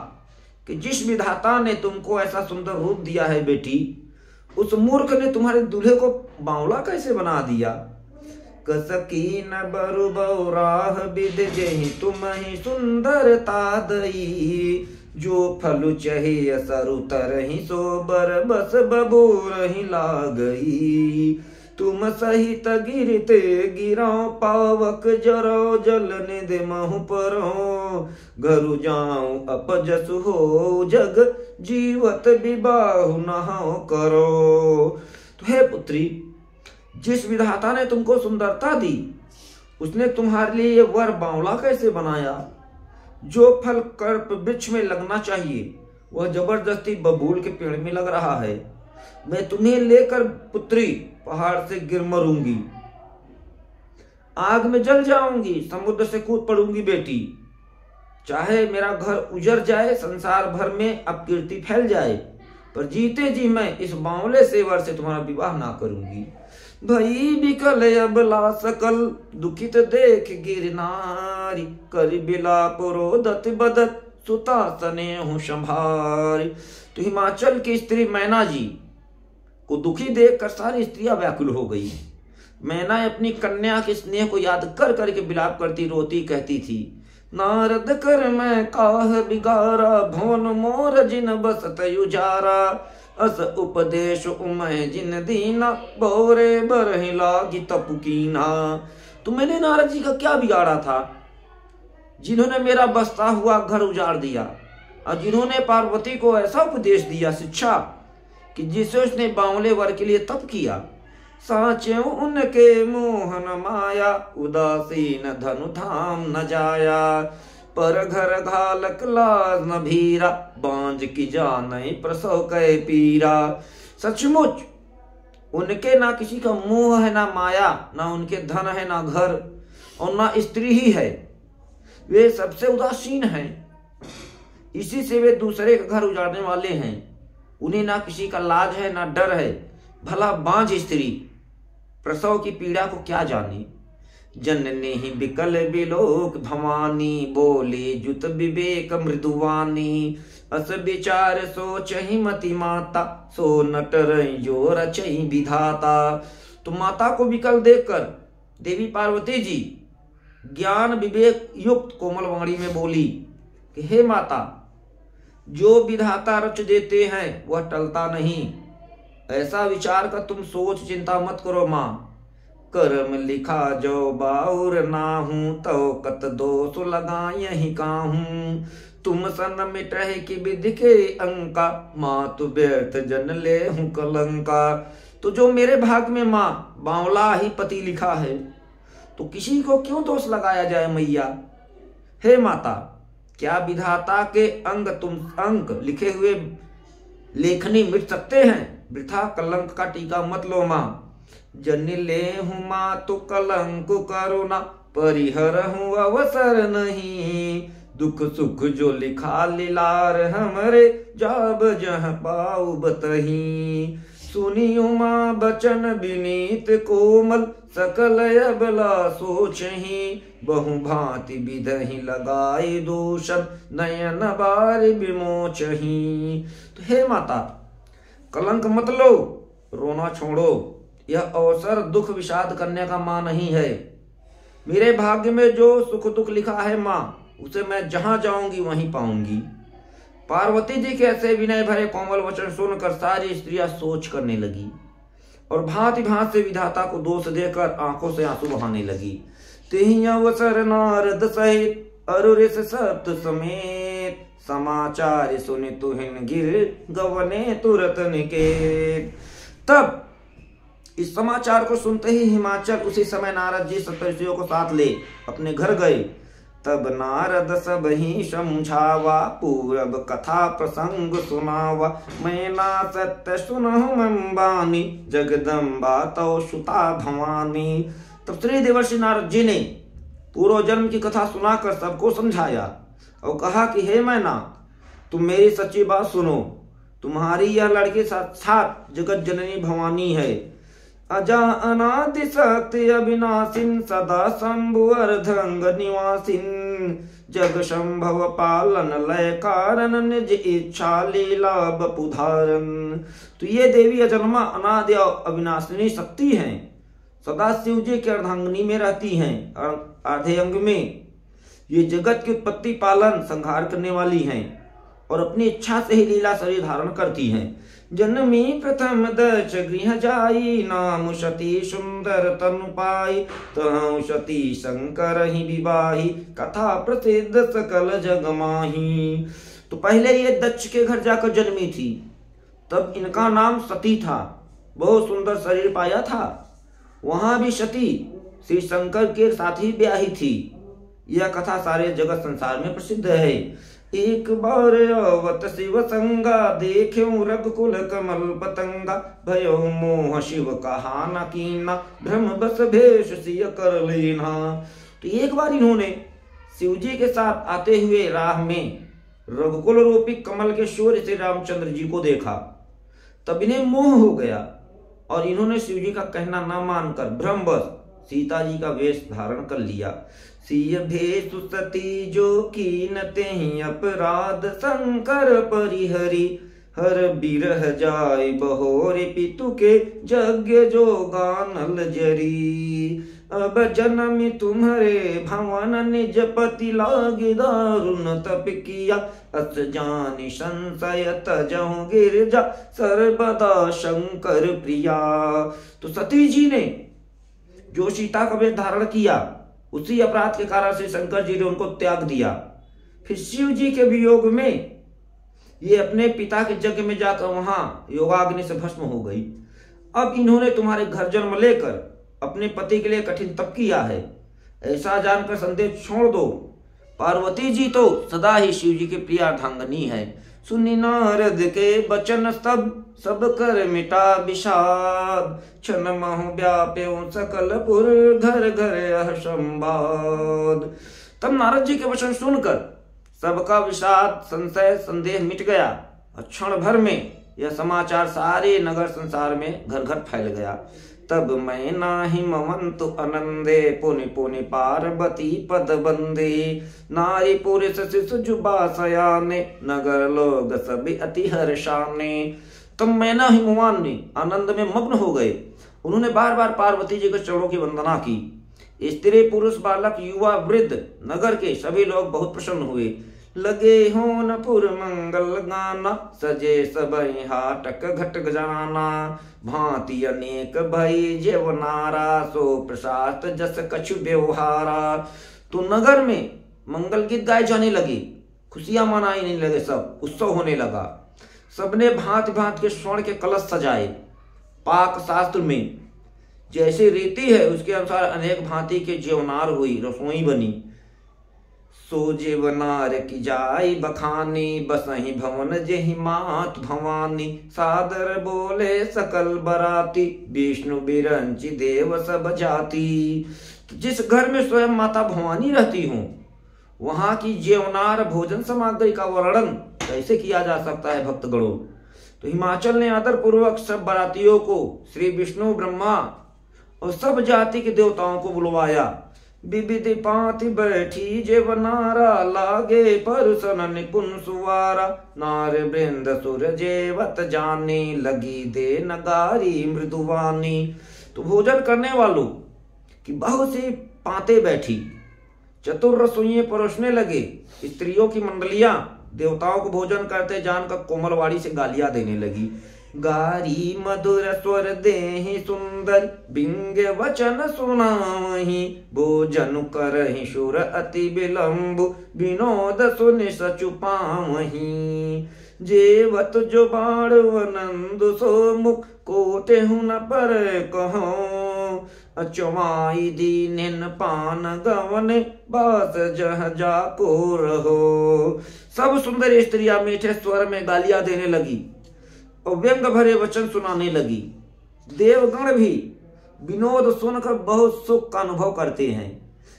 कि जिस विधाता ने तुमको ऐसा सुंदर रूप दिया है बेटी, उस मूर्ख ने तुम्हारे दूल्हे को बावला कैसे बना दिया। कसकीन बरु बौराह विद, जेहि तुम्हि सुंदरता दई। जो फलु चहे सरु तरहि, सो बर बस बबूरहि लागई। तुम सहित गिरते गिरो, पावक जरो जल निधि महु परो। घरु जाऊं अपजस हो जग, जीवत विबाहु नहु करो। तो हे पुत्री, जिस विधाता ने तुमको सुंदरता दी, उसने तुम्हारे लिए ये वर बावला कैसे बनाया। जो फल कल्प वृक्ष में लगना चाहिए वह जबरदस्ती बबूल के पेड़ में लग रहा है। मैं तुम्हें लेकर पुत्री पहाड़ से गिर मरूंगी। आग में जल जाऊंगी, समुद्र से कूद पड़ूंगी बेटी। चाहे मेरा घर उजड़ जाए, संसार भर में अपकीर्ति फैल जाए, पर जीते जी मैं इस बावले सेवर से तुम्हारा विवाह ना करूंगी। भई बिकल अबला सकल, दुखित देख गिरनारी, कर बिलाप रोदत बदत, सुता सने हूं संभारी। तो हिमाचल की स्त्री मैना जी को दुखी देखकर सारी स्त्रियां व्याकुल हो गई। मैना अपनी कन्या के स्नेह को याद कर करके बिलाप करती रोती कहती थी, नारद कर मैं काह बिगारा, भवन मोर जिन बसत उजारा, अस उपदेश उमय जिन दीना, बोरे बरहि लागी तपु कीना। तो मैंने नारद जी का क्या बिगाड़ा था, जिन्होंने मेरा बसता हुआ घर उजाड़ दिया, और जिन्होंने पार्वती को ऐसा उपदेश दिया, शिक्षा कि जिसे उसने बावले वर के लिए तप किया। साचे उनके मोहन माया, उदासीन धनु धाम न जाया, पर घर घालक लाज न भीरा, बांझ की जाने प्रसव कै पीरा। सचमुच उनके ना किसी का मोह है, ना माया, ना उनके धन है, ना घर, और ना स्त्री ही है। वे सबसे उदासीन हैं, इसी से वे दूसरे का घर उजाड़ने वाले हैं। उन्हें ना किसी का लाज है, ना डर है। भला बांझ स्त्री प्रसव की पीड़ा को क्या जाने। जननी ही बिकल बिलोक भवानी, बोली जुत विवेक मृदुवानी, अस विचार सोच ही मति माता, सो नटर जो रचई विधाता। तो माता को विकल देखकर देवी पार्वती जी ज्ञान विवेक युक्त कोमल वाणी में बोली कि हे माता, जो विधाता रच देते हैं वह टलता नहीं। ऐसा विचार कर तुम सोच चिंता मत करो माँ। कर्म लिखा जो बाउर नाहूं, तो कत दोष लगा यही काहूं। तुम सन मिटहे की विधि के अंका, माँ तु व्यर्थ जन ले हूं कलंका। तो जो मेरे भाग में माँ बावला ही पति लिखा है, तो किसी को क्यों दोष लगाया जाए मैया। हे माता, क्या विधाता के अंक लिखे हुए लेखनी मिट सकते हैं। वृथा कलंक का टीका मत लो माँ। जन ले हूं माँ तो कलंक करुणा, परिहर हूं अवसर नहीं। दुख सुख जो लिखा लीलार हमरे, जाब जह पाऊ बतही। सुनी उमा बचन विनीत कोमल, सकल अबला सोचही। बहु भांति विधहि लगाई दूषण, नयन बार विमोचही। तो हे माता, कलंक मत लो, रोना छोड़ो। यह अवसर दुख विषाद करने का मां नहीं है। मेरे भाग्य में जो सुख दुख लिखा है मां, उसे मैं जहां जाऊंगी वहीं पाऊंगी। पार्वती जी के ऐसे विनय भरे कोमल वचन सुनकर सारी स्त्रियां सोच करने लगी और भांति भांति से विधाता को दोष देकर आंखों से आंसू बहाने लगी। तेहि अवसर नारद सहित अरुरिस सप्त समेत, समाचार सुनि तुहिन गिर गवने तुरत निकेत। तब इस समाचार को सुनते ही हिमाचल उसी समय नारद जी सप्तर्षियों को साथ ले अपने घर गए। तब नारद सब ही समझावा, पूरब कथा प्रसंग सुनावा। मैना सत्य सुनहु मंबानी, जगदम्बा तो सुता भवानी। तब श्री देवर्षि नारद जी ने पूर्व जन्म की कथा सुनाकर सबको समझाया और कहा कि हे मैना, तुम मेरी सच्ची बात सुनो। तुम्हारी यह लड़की साक्षात जगत जननी भवानी है। अजा अनादि शक्ति अविनाशिन, सदा शंभु अर्धंग निवासिन। जग संभव पालन लय कारण, निज इच्छा लीला बपुधारन। तो ये देवी अजन्मा अनादि अविनाशिनी शक्ति हैं। सदा शिव जी के अर्धांगिनी में रहती हैं, आधे अंग में। ये जगत की उत्पत्ति पालन संहार करने वाली हैं और अपनी इच्छा से ही लीला शरीर धारण करती हैं। जन्मी प्रथम दश गृह जाई, नाम सती सुंदर तनु पाई। तहु सती शंकर ही विवाही, कथा प्रसिद्ध सकल जग माही। तो पहले ये दक्ष के घर जाकर जन्मी थी, तब इनका नाम सती था। बहुत सुंदर शरीर पाया था। वहां भी सती श्री शंकर के साथ ही ब्याही थी। यह कथा सारे जगत संसार में प्रसिद्ध है। एक बार आवत शिव संगा, देख्यो रघुकुल कमल पतंगा। भयो मोह शिव कहा न कीना, भ्रम बस भेष सिय कर लेना। तो एक बार इन्होंने शिव जी के साथ आते हुए राह में रघुकुल रूपी कमल के सूर्य श्री रामचंद्र जी को देखा। तब इन्हें मोह हो गया और इन्होंने शिव जी का कहना न मानकर भ्रमवश सीता जी का वेश धारण कर लिया। सिय भेष सती जो कीन तेहि अपराध, शंकर परिहरि हर बिरह जाय बहोरे। पितु के यज्ञ जो गानल जरी, अब जन्म तुम्हारे भवन निज पति लागे दारुण तप किया। अस जानि संशय तजहु गिरजा, सर्वदा शंकर प्रिया। तो सती जी ने जो सीता का वेश धारण किया, उसी अपराध के कारण से शंकर जी ने उनको त्याग दिया। फिर शिव जी के वियोग में ये अपने पिता के यज्ञ में जाकर वहां योगाग्नि से भस्म हो गई। अब इन्होंने तुम्हारे घर जन्म लेकर अपने पति के लिए कठिन तप किया है, ऐसा जानकर संदेह छोड़ दो। पार्वती जी तो सदा ही शिव जी के प्रिय अर्धांगिनी है। सुनि नारद के बचन सब कर मिटा विषाद, क्षण महु व्याप्यो सकलपुर घर घर संवाद। तब नारद जी के वचन सुनकर सबका विषाद संशय संदेह मिट गया और क्षण भर में यह समाचार सारे नगर संसार में घर घर फैल गया। तब मैं नाही ममंतु आनंदे, पुनि पुनि पार्वती पद बंदे। नारी पुरुष शिशु जुबा सयाने, नगर लोग सभी अति हर्षाने। तब मैना हिमवान ने आनंद में मग्न हो गए। उन्होंने बार बार पार्वती जी के चरणों की वंदना की। स्त्री पुरुष बालक युवा वृद्ध नगर के सभी लोग बहुत प्रसन्न हुए। लगे होन पुर मंगल गाना, सजे सबहि हाटक घट गजाना। भांति अनेक भई जेव नारा, सो प्रसाद जस कछु व्यवहारा। तो नगर में मंगल गीत गाए जाने लगे, खुशियां मनाने लगे, सब उत्सव होने लगा। सबने भांति भांति के स्वर्ण के कलश सजाए। पाक शास्त्र में जैसे रीति है उसके अनुसार अनेक भांति के जेवनार हुई, रसोई बनी। सो जेवनार की जाय बखानी, बसहि भवन जेहि मात भवानी। सादर बोले सकल बराती, विष्णु बिरंची देव सब जाति। जिस घर में स्वयं माता भवानी रहती हूँ, वहां की जेवनार भोजन सामग्री का वर्णन कैसे किया जा सकता है भक्तगणों। तो हिमाचल ने आदर पूर्वक सब बारातियों को श्री विष्णु ब्रह्मा और सब जाति के देवताओं को बुलवाया। विविधि पाति बैठी जेवनारा, लागे परुसन निपुण सुवारा। नार वृंद सुर जेवत जाने, लगी दे नगारी मृदुवानी। तो भोजन करने वालों की बहुत सी पाते बैठी, चतुर रसोइये परोसने लगे। स्त्रियों की मंडलियां देवताओं को भोजन करते जानकर कोमलवाड़ी से गालियां देने लगी। गारी मधुर स्वर देहि सुंदर, बिंग वचन सुनाहि। भोजन करहि शूर अति विलंब, विनोद सुनि सचु पावहि। जेवत जो बाण वनंदु सो मुख, कोटेहु न पर कहो। अचमाई दीनिन पान गवन, बास जह जाको रहो। सब सुंदर स्त्रियां मीठे स्वर में गालियां देने लगी और व्यंग भरे वचन सुनाने लगी। देवगण भी विनोद सुनकर बहुत सुख का अनुभव करते हैं,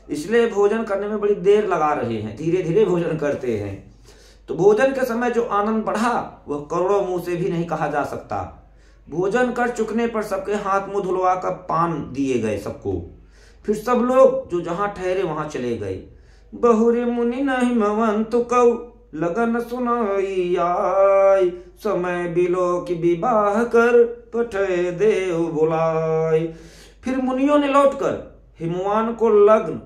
इसलिए भोजन करने में बड़ी देर लगा रहे हैं, धीरे धीरे भोजन करते हैं। तो भोजन के समय जो आनंद बढ़ा वह करोड़ों मुंह से भी नहीं कहा जा सकता। भोजन कर चुकने पर सबके हाथ मुंह धुलवा कर पान दिए गए सबको। फिर सब लोग जो जहां ठहरे वहां चले गए। बहुरे मुनि नहीं मवंतु कौ, लगन सुनाई आय। समय बिलो की विवाह कर, पठे देव बुलाय। फिर मुनियों ने लौटकर हिमवान को लग्न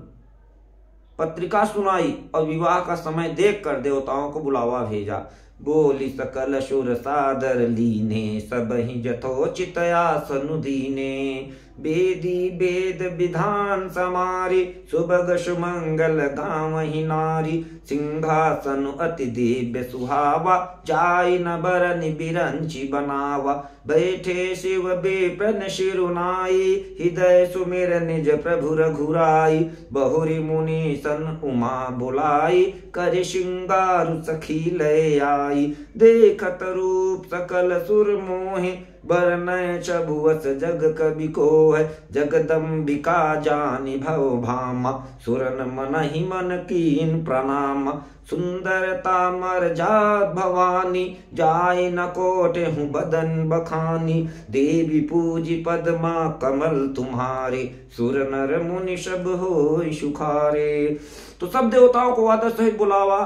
पत्रिका सुनाई और विवाह का समय देखकर देवताओं को बुलावा भेजा। बोली सकल सुर सादर लीने, सबहि जथोचित आसन दीने। वेदी वेद विधान समारे, सुभग सुमंगल गावहि नारी। सिंहासन अति दिव्य सुहावा, जाय न बरनि बिरंची बनावा। बैठे शिव विपिन शिरुनाई, हृदय सुमिर निज प्रभु रघुराई। बहुरी मुनि सन उमा बुलाई, कर श्रृंगार सखी लय आई। देखत रूप सकल सुर मोहि, बरनय चबुअस जग कवि कोय। जगदम्बिका जानि भव भामा, सुरन मनहि मन कीन प्रणाम। सुंदरता मर जात भवानी, जाय न कोटे हूँ बदन बखानी। देवी पूजी पद्मा कमल तुम्हारे, सुर नर मुनि सब होय सुखारे। तो सब देवताओं को आदर सहित बुलावा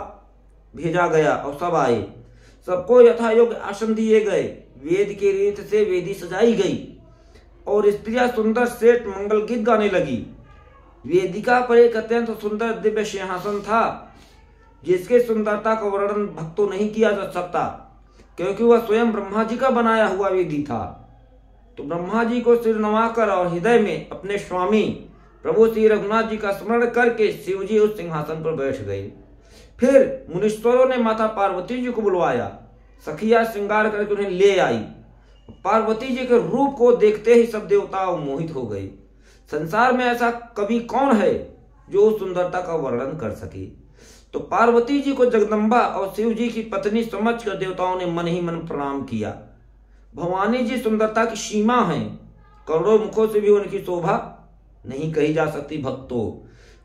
भेजा गया और सब आए। सबको यथा योग्य आसन दिए गए। वेद के रीत से वेदी सजाई गई और स्त्रियां सुंदर सेठ मंगल गीत गाने लगी। वेदिका पर एक अत्यंत सुंदर दिव्य सिंहासन था, जिसके सुंदरता का वर्णन भक्तों नहीं किया जा सकता, क्योंकि वह स्वयं ब्रह्मा जी का बनाया हुआ वेदी था। तो ब्रह्मा जी को सिर नवाकर और हृदय में अपने स्वामी प्रभु श्री रघुनाथ जी का स्मरण करके शिव जी उस सिंहासन पर बैठ गए। फिर मुनीश्वरों ने माता पार्वती जी को बुलवाया। सखिया श्रृंगार करके उन्हें ले आई। पार्वती जी के रूप को देखते ही सब देवता मोहित हो गए। संसार में ऐसा कवि कौन है जो उस सुंदरता का वर्णन कर सके। तो पार्वती जी को जगदम्बा और शिव जी की पत्नी समझकर देवताओं ने मन ही मन प्रणाम किया। भवानी जी सुंदरता की सीमा है, करोड़ों मुखों से भी उनकी शोभा नहीं कही जा सकती। भक्तों,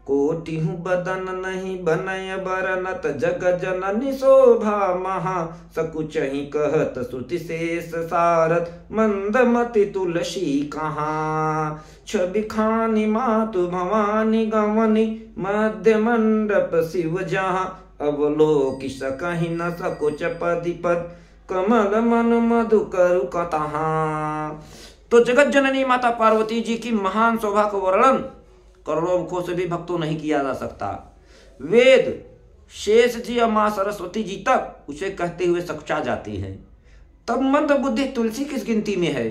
कोटिहु बदन नहीं बनय बरनत, जग जननी शोभा महा। सकुचहि कहत श्रुति शेष सारथ, मंदमति तुलसी कहाँ। छवि खानी मातु भवानी गवनी, मध्य मंडप शिव जहाँ। अवलोकि सकहि न सकुच पदि पद, कमल मन मधु करु कतहा। तो जगत जननी माता पार्वती जी की महान शोभा का वर्णन करोड़ों मुखों से भी भक्तों नहीं किया जा सकता। वेद शेष जी और मां सरस्वती जी तक उसे कहते हुए सकुचा जाती है, तब मंद बुद्धि तुलसी किस गिनती में है।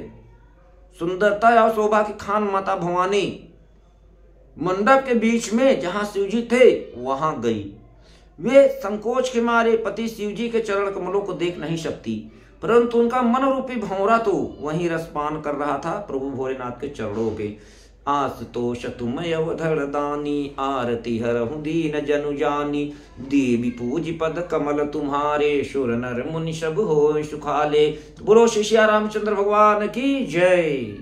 सुंदरता और शोभा की खान माता भवानी मंडप के बीच में जहां शिवजी थे वहां गई। वे संकोच के मारे पति शिवजी के चरण कमलों को देख नहीं सकती, परंतु उनका मन रूपी भंवरा तो वहीं रसपान कर रहा था प्रभु भोलेनाथ के चरणों के। आशुतोष तुम अवधर दानी, आरती हरहु दीन जनु जानी। देवी पूज पद कमल तुम्हारे, सुर नर मुनि सब होय सुखाले। बोलो श्री सिया रामचंद्र भगवान की जय।